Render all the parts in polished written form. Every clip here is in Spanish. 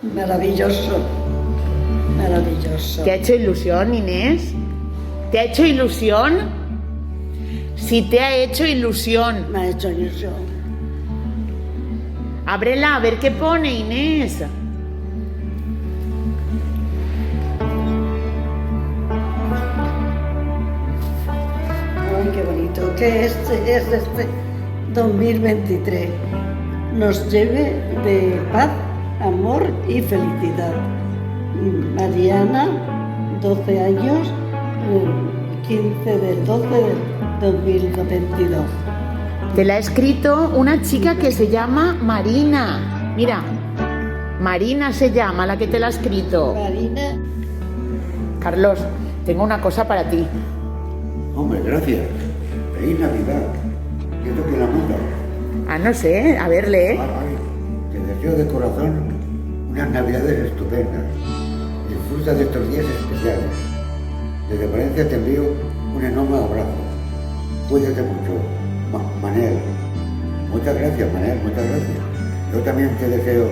Maravilloso, maravilloso. ¿Te ha hecho ilusión, Inés? ¿Te ha hecho ilusión? Si te ha hecho ilusión. Me ha hecho ilusión. Ábrela, a ver qué pone, Inés. Ay, qué bonito. Que este 2023 nos lleve de paz, amor y felicidad. Mariana, 12 años, 15 del 12 del 2022. Te la ha escrito una chica que se llama Marina. Mira, Marina se llama la que te la ha escrito. Marina. Carlos, tengo una cosa para ti. Hombre, gracias. Feliz Navidad. ¿Qué es lo que la manda? Ah, no sé, a ver, lee. Ay, te deseo de corazón unas Navidades estupendas. Disfruta de estos días especiales. Desde Valencia te envío un enorme abrazo. Cuídate mucho, Manel. Muchas gracias, Manel, muchas gracias. Yo también te deseo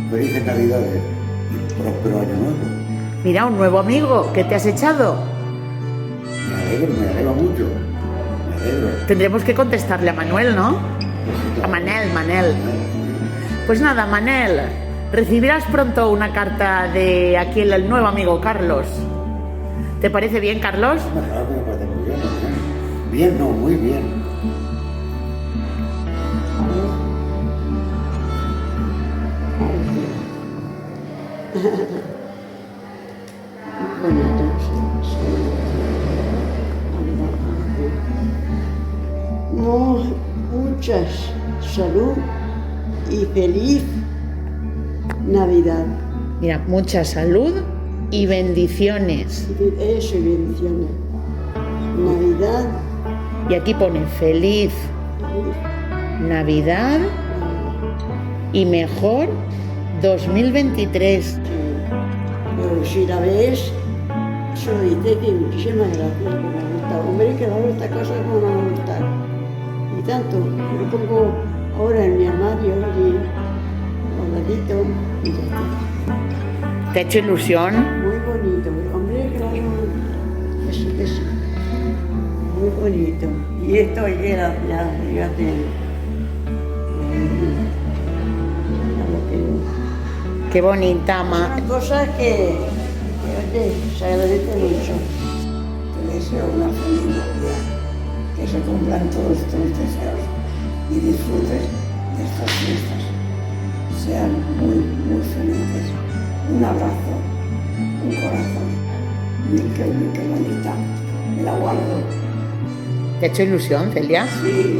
felices Navidades y próspero año nuevo. Mira, un nuevo amigo que te has echado. Me alegro mucho. Me alegro. Tendremos que contestarle a Manuel, ¿no? A Manel. Pues nada, Manel, recibirás pronto una carta de aquí el nuevo amigo Carlos. ¿Te parece bien, Carlos? Me parece muy bien, ¿no? Bien, no, muy bien. Muchas salud y feliz Navidad. Mira, mucha salud y bendiciones. Eso y bendiciones. Navidad. Y aquí pone feliz Navidad y mejor 2023. Pero si la ves, solo dice que muchísimas gracias, que me ha gustado. Hombre, que ahora esta cosa como me va a gustar. Y tanto, yo pongo ahora en mi armario allí, guardadito, y ya está. ¿Te ha hecho ilusión? Muy bonito, hombre, claro, eso que sí. Muy bonito. Y esto ya fíjate. Qué bonita, Una cosa que oye, se agradece mucho. Te deseo una feliz Navidad, que se cumplan todos tus deseos y disfrutes de estas fiestas. Sean muy, muy felices. Un abrazo, un corazón. Qué bonita. Me la guardo. ¿Te ha hecho ilusión, Celia? Sí.